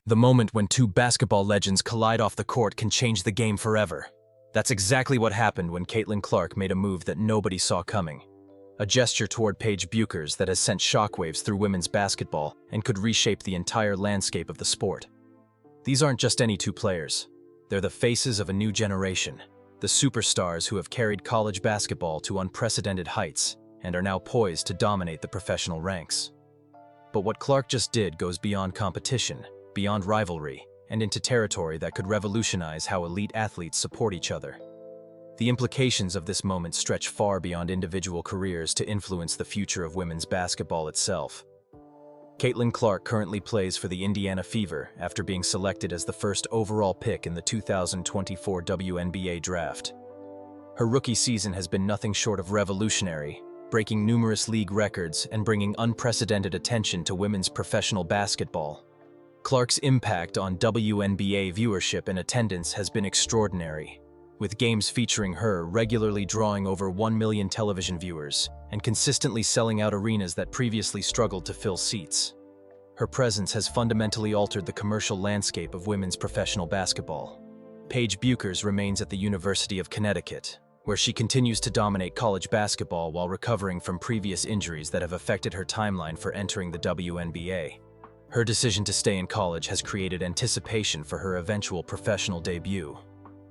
The moment when two basketball legends collide off the court can change the game forever. That's exactly what happened when Caitlin Clark made a move that nobody saw coming. A gesture toward Paige Bueckers that has sent shockwaves through women's basketball and could reshape the entire landscape of the sport. These aren't just any two players. They're the faces of a new generation, the superstars who have carried college basketball to unprecedented heights and are now poised to dominate the professional ranks. But what Clark just did goes beyond competition, beyond rivalry, and into territory that could revolutionize how elite athletes support each other. The implications of this moment stretch far beyond individual careers to influence the future of women's basketball itself. Caitlin Clark currently plays for the Indiana Fever after being selected as the first overall pick in the 2024 WNBA draft. Her rookie season has been nothing short of revolutionary, breaking numerous league records and bringing unprecedented attention to women's professional basketball. Clark's impact on WNBA viewership and attendance has been extraordinary, with games featuring her regularly drawing over 1 million television viewers and consistently selling out arenas that previously struggled to fill seats. Her presence has fundamentally altered the commercial landscape of women's professional basketball. Paige Bueckers remains at the University of Connecticut, where she continues to dominate college basketball while recovering from previous injuries that have affected her timeline for entering the WNBA. Her decision to stay in college has created anticipation for her eventual professional debut.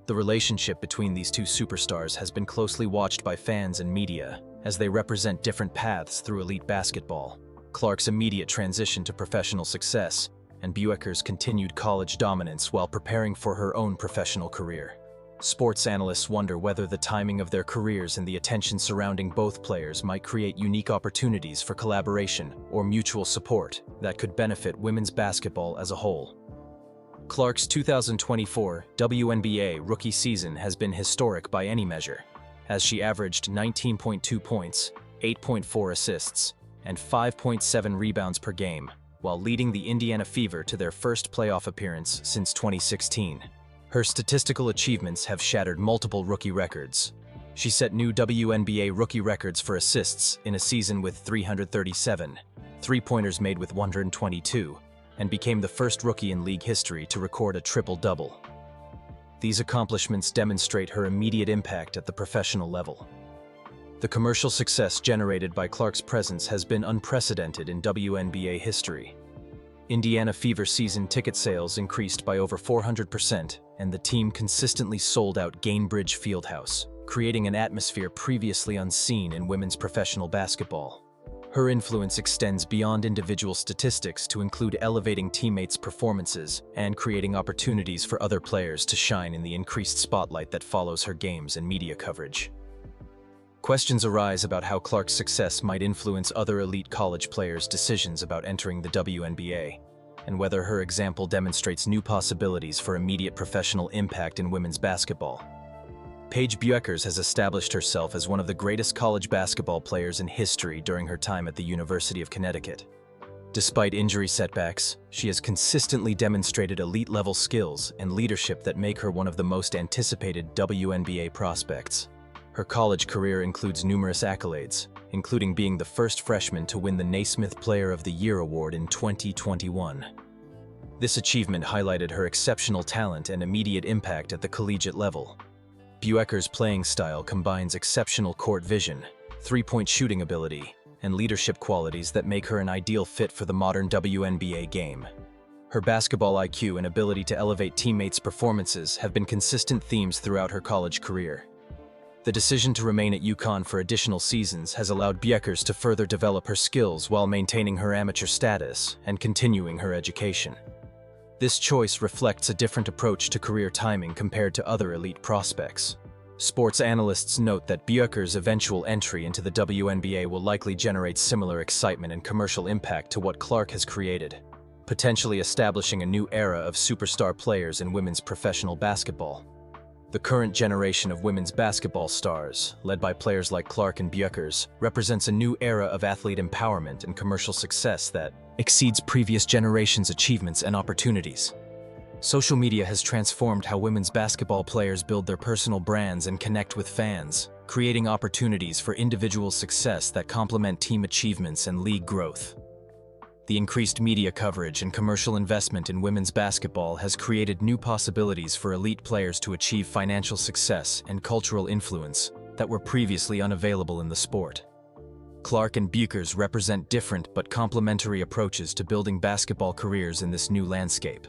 The relationship between these two superstars has been closely watched by fans and media, as they represent different paths through elite basketball. Clark's immediate transition to professional success, and Bueckers' continued college dominance while preparing for her own professional career. Sports analysts wonder whether the timing of their careers and the attention surrounding both players might create unique opportunities for collaboration or mutual support that could benefit women's basketball as a whole. Clark's 2024 WNBA rookie season has been historic by any measure, as she averaged 19.2 points, 8.4 assists, and 5.7 rebounds per game, while leading the Indiana Fever to their first playoff appearance since 2016. Her statistical achievements have shattered multiple rookie records. She set new WNBA rookie records for assists in a season with 337, three-pointers made with 122, and became the first rookie in league history to record a triple-double. These accomplishments demonstrate her immediate impact at the professional level. The commercial success generated by Clark's presence has been unprecedented in WNBA history. Indiana Fever season ticket sales increased by over 400%, and the team consistently sold out Gainbridge Fieldhouse, creating an atmosphere previously unseen in women's professional basketball. Her influence extends beyond individual statistics to include elevating teammates' performances and creating opportunities for other players to shine in the increased spotlight that follows her games and media coverage. Questions arise about how Clark's success might influence other elite college players' decisions about entering the WNBA, and whether her example demonstrates new possibilities for immediate professional impact in women's basketball. Paige Bueckers has established herself as one of the greatest college basketball players in history during her time at the University of Connecticut. Despite injury setbacks, she has consistently demonstrated elite-level skills and leadership that make her one of the most anticipated WNBA prospects. Her college career includes numerous accolades, including being the first freshman to win the Naismith Player of the Year award in 2021. This achievement highlighted her exceptional talent and immediate impact at the collegiate level. Bueckers' playing style combines exceptional court vision, three-point shooting ability, and leadership qualities that make her an ideal fit for the modern WNBA game. Her basketball IQ and ability to elevate teammates' performances have been consistent themes throughout her college career. The decision to remain at UConn for additional seasons has allowed Bueckers to further develop her skills while maintaining her amateur status and continuing her education. This choice reflects a different approach to career timing compared to other elite prospects. Sports analysts note that Bueckers' eventual entry into the WNBA will likely generate similar excitement and commercial impact to what Clark has created, potentially establishing a new era of superstar players in women's professional basketball. The current generation of women's basketball stars, led by players like Clark and Bueckers, represents a new era of athlete empowerment and commercial success that exceeds previous generations' achievements and opportunities. Social media has transformed how women's basketball players build their personal brands and connect with fans, creating opportunities for individual success that complement team achievements and league growth. The increased media coverage and commercial investment in women's basketball has created new possibilities for elite players to achieve financial success and cultural influence that were previously unavailable in the sport. Clark and Bueckers represent different but complementary approaches to building basketball careers in this new landscape.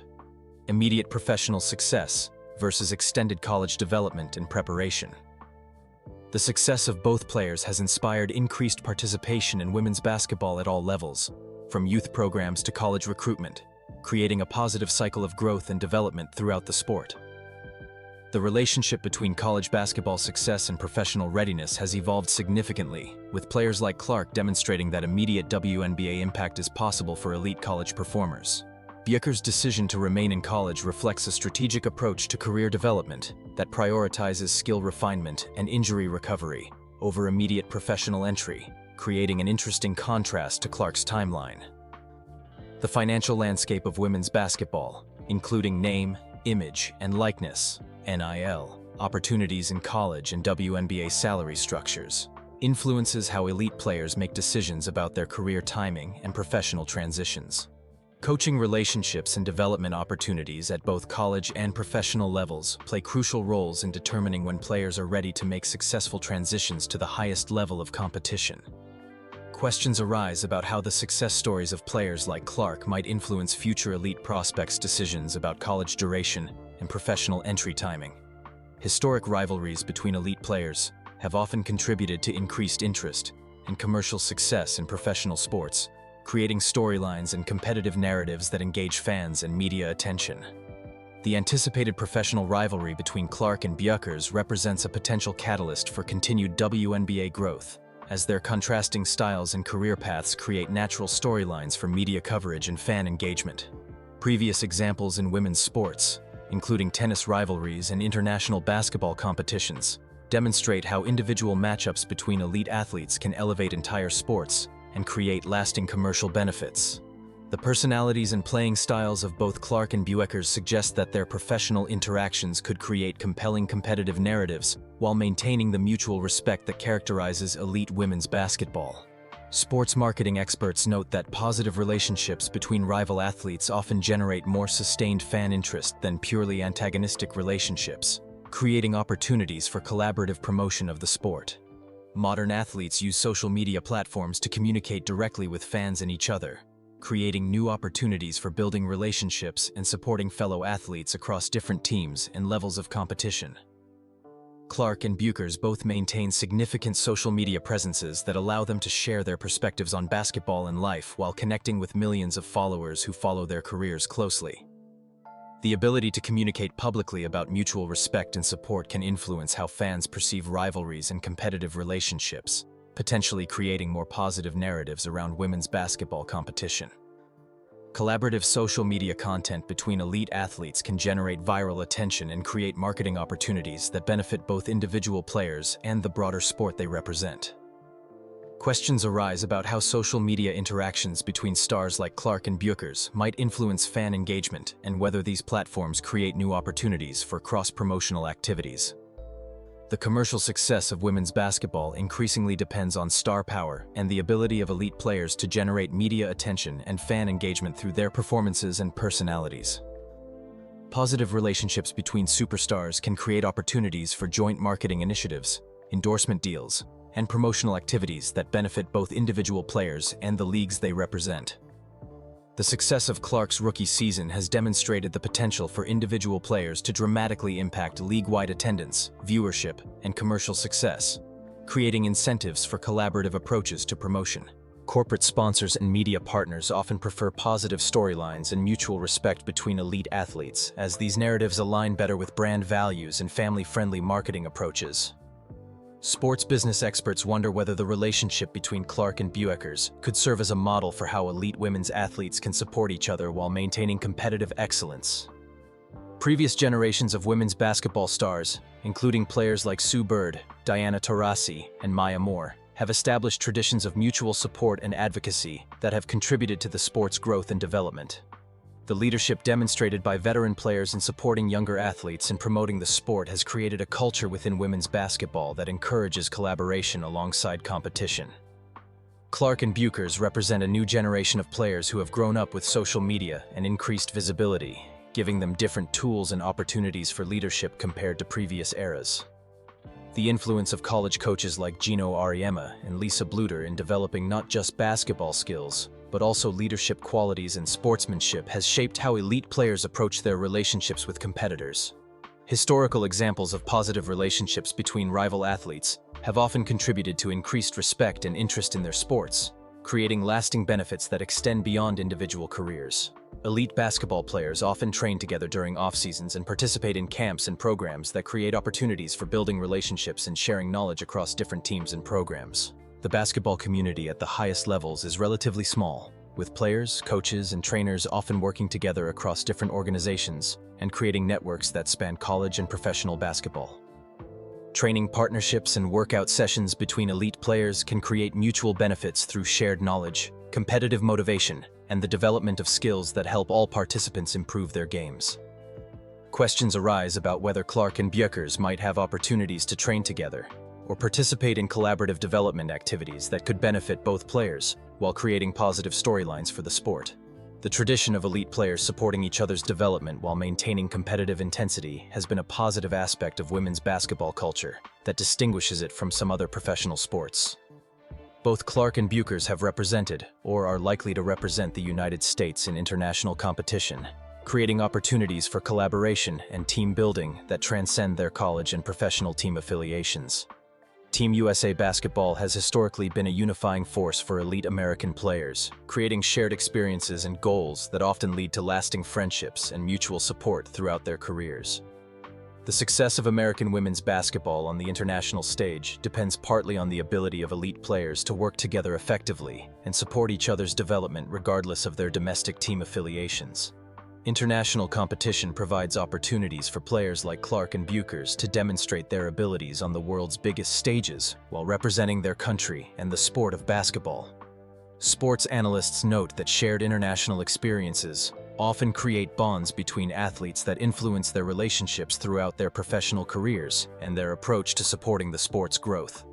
Immediate professional success versus extended college development and preparation. The success of both players has inspired increased participation in women's basketball at all levels, from youth programs to college recruitment, creating a positive cycle of growth and development throughout the sport. The relationship between college basketball success and professional readiness has evolved significantly, with players like Clark demonstrating that immediate WNBA impact is possible for elite college performers. Bueckers' decision to remain in college reflects a strategic approach to career development that prioritizes skill refinement and injury recovery over immediate professional entry, creating an interesting contrast to Clark's timeline. The financial landscape of women's basketball, including name, image, and likeness, NIL, opportunities in college and WNBA salary structures, influences how elite players make decisions about their career timing and professional transitions. Coaching relationships and development opportunities at both college and professional levels play crucial roles in determining when players are ready to make successful transitions to the highest level of competition. Questions arise about how the success stories of players like Clark might influence future elite prospects' decisions about college duration and professional entry timing. Historic rivalries between elite players have often contributed to increased interest and commercial success in professional sports, creating storylines and competitive narratives that engage fans and media attention. The anticipated professional rivalry between Clark and Bueckers represents a potential catalyst for continued WNBA growth, as their contrasting styles and career paths create natural storylines for media coverage and fan engagement. Previous examples in women's sports, including tennis rivalries and international basketball competitions, demonstrate how individual matchups between elite athletes can elevate entire sports and create lasting commercial benefits. The personalities and playing styles of both Clark and Bueckers suggest that their professional interactions could create compelling competitive narratives while maintaining the mutual respect that characterizes elite women's basketball. Sports marketing experts note that positive relationships between rival athletes often generate more sustained fan interest than purely antagonistic relationships, creating opportunities for collaborative promotion of the sport. Modern athletes use social media platforms to communicate directly with fans and each other, creating new opportunities for building relationships and supporting fellow athletes across different teams and levels of competition. Clark and Bueckers both maintain significant social media presences that allow them to share their perspectives on basketball and life while connecting with millions of followers who follow their careers closely. The ability to communicate publicly about mutual respect and support can influence how fans perceive rivalries and competitive relationships, potentially creating more positive narratives around women's basketball competition. Collaborative social media content between elite athletes can generate viral attention and create marketing opportunities that benefit both individual players and the broader sport they represent. Questions arise about how social media interactions between stars like Clark and Bueckers might influence fan engagement and whether these platforms create new opportunities for cross-promotional activities. The commercial success of women's basketball increasingly depends on star power and the ability of elite players to generate media attention and fan engagement through their performances and personalities. Positive relationships between superstars can create opportunities for joint marketing initiatives, endorsement deals, and promotional activities that benefit both individual players and the leagues they represent. The success of Clark's rookie season has demonstrated the potential for individual players to dramatically impact league-wide attendance, viewership, and commercial success, creating incentives for collaborative approaches to promotion. Corporate sponsors and media partners often prefer positive storylines and mutual respect between elite athletes, as these narratives align better with brand values and family-friendly marketing approaches. Sports business experts wonder whether the relationship between Clark and Bueckers could serve as a model for how elite women's athletes can support each other while maintaining competitive excellence. Previous generations of women's basketball stars, including players like Sue Bird, Diana Taurasi, and Maya Moore, have established traditions of mutual support and advocacy that have contributed to the sport's growth and development. The leadership demonstrated by veteran players in supporting younger athletes and promoting the sport has created a culture within women's basketball that encourages collaboration alongside competition. Clark and Bueckers represent a new generation of players who have grown up with social media and increased visibility, giving them different tools and opportunities for leadership compared to previous eras. The influence of college coaches like Gino Auriemma and Lisa Bluter in developing not just basketball skills, but also leadership qualities and sportsmanship has shaped how elite players approach their relationships with competitors. Historical examples of positive relationships between rival athletes have often contributed to increased respect and interest in their sports, creating lasting benefits that extend beyond individual careers. Elite basketball players often train together during off-seasons and participate in camps and programs that create opportunities for building relationships and sharing knowledge across different teams and programs. The basketball community at the highest levels is relatively small, with players, coaches, and trainers often working together across different organizations and creating networks that span college and professional basketball. Training partnerships and workout sessions between elite players can create mutual benefits through shared knowledge, competitive motivation, and the development of skills that help all participants improve their games. Questions arise about whether Clark and Bueckers might have opportunities to train together or participate in collaborative development activities that could benefit both players while creating positive storylines for the sport. The tradition of elite players supporting each other's development while maintaining competitive intensity has been a positive aspect of women's basketball culture that distinguishes it from some other professional sports. Both Clark and Bueckers have represented, or are likely to represent, the United States in international competition, creating opportunities for collaboration and team building that transcend their college and professional team affiliations. Team USA basketball has historically been a unifying force for elite American players, creating shared experiences and goals that often lead to lasting friendships and mutual support throughout their careers. The success of American women's basketball on the international stage depends partly on the ability of elite players to work together effectively and support each other's development regardless of their domestic team affiliations. International competition provides opportunities for players like Clark and Bueckers to demonstrate their abilities on the world's biggest stages while representing their country and the sport of basketball. Sports analysts note that shared international experiences often create bonds between athletes that influence their relationships throughout their professional careers and their approach to supporting the sport's growth.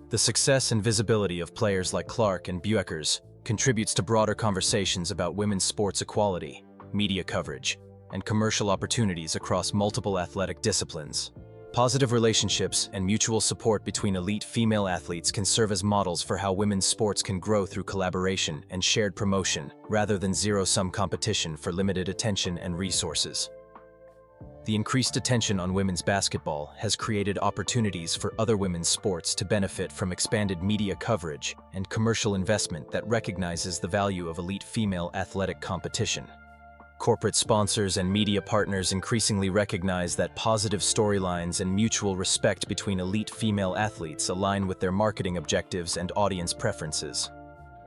The success and visibility of players like Clark and Bueckers contributes to broader conversations about women's sports equality, media coverage, and commercial opportunities across multiple athletic disciplines. Positive relationships and mutual support between elite female athletes can serve as models for how women's sports can grow through collaboration and shared promotion, rather than zero-sum competition for limited attention and resources. The increased attention on women's basketball has created opportunities for other women's sports to benefit from expanded media coverage and commercial investment that recognizes the value of elite female athletic competition. Corporate sponsors and media partners increasingly recognize that positive storylines and mutual respect between elite female athletes align with their marketing objectives and audience preferences.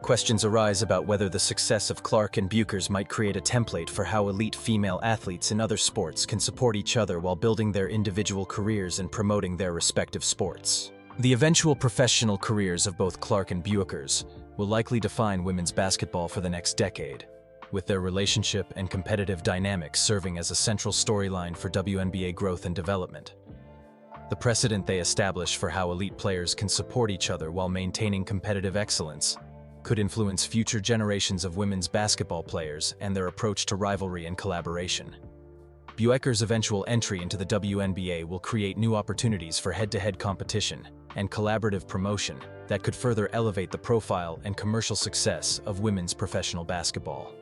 Questions arise about whether the success of Clark and Bueckers might create a template for how elite female athletes in other sports can support each other while building their individual careers and promoting their respective sports. The eventual professional careers of both Clark and Bueckers will likely define women's basketball for the next decade, with their relationship and competitive dynamics serving as a central storyline for WNBA growth and development. The precedent they establish for how elite players can support each other while maintaining competitive excellence could influence future generations of women's basketball players and their approach to rivalry and collaboration. Bueckers' eventual entry into the WNBA will create new opportunities for head-to-head competition and collaborative promotion that could further elevate the profile and commercial success of women's professional basketball.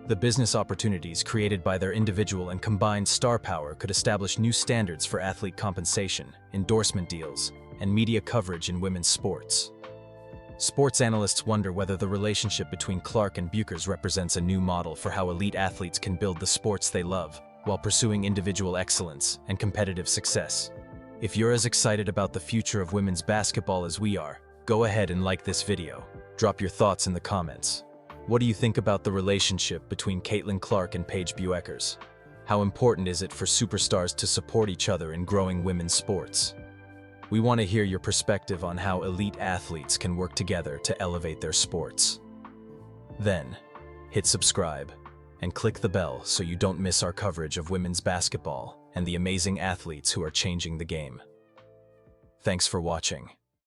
The business opportunities created by their individual and combined star power could establish new standards for athlete compensation, endorsement deals, and media coverage in women's sports. Sports analysts wonder whether the relationship between Clark and Bueckers represents a new model for how elite athletes can build the sports they love while pursuing individual excellence and competitive success. If you're as excited about the future of women's basketball as we are, go ahead and like this video. Drop your thoughts in the comments. What do you think about the relationship between Caitlin Clark and Paige Bueckers? How important is it for superstars to support each other in growing women's sports? We want to hear your perspective on how elite athletes can work together to elevate their sports. Then, hit subscribe and click the bell so you don't miss our coverage of women's basketball and the amazing athletes who are changing the game. Thanks for watching.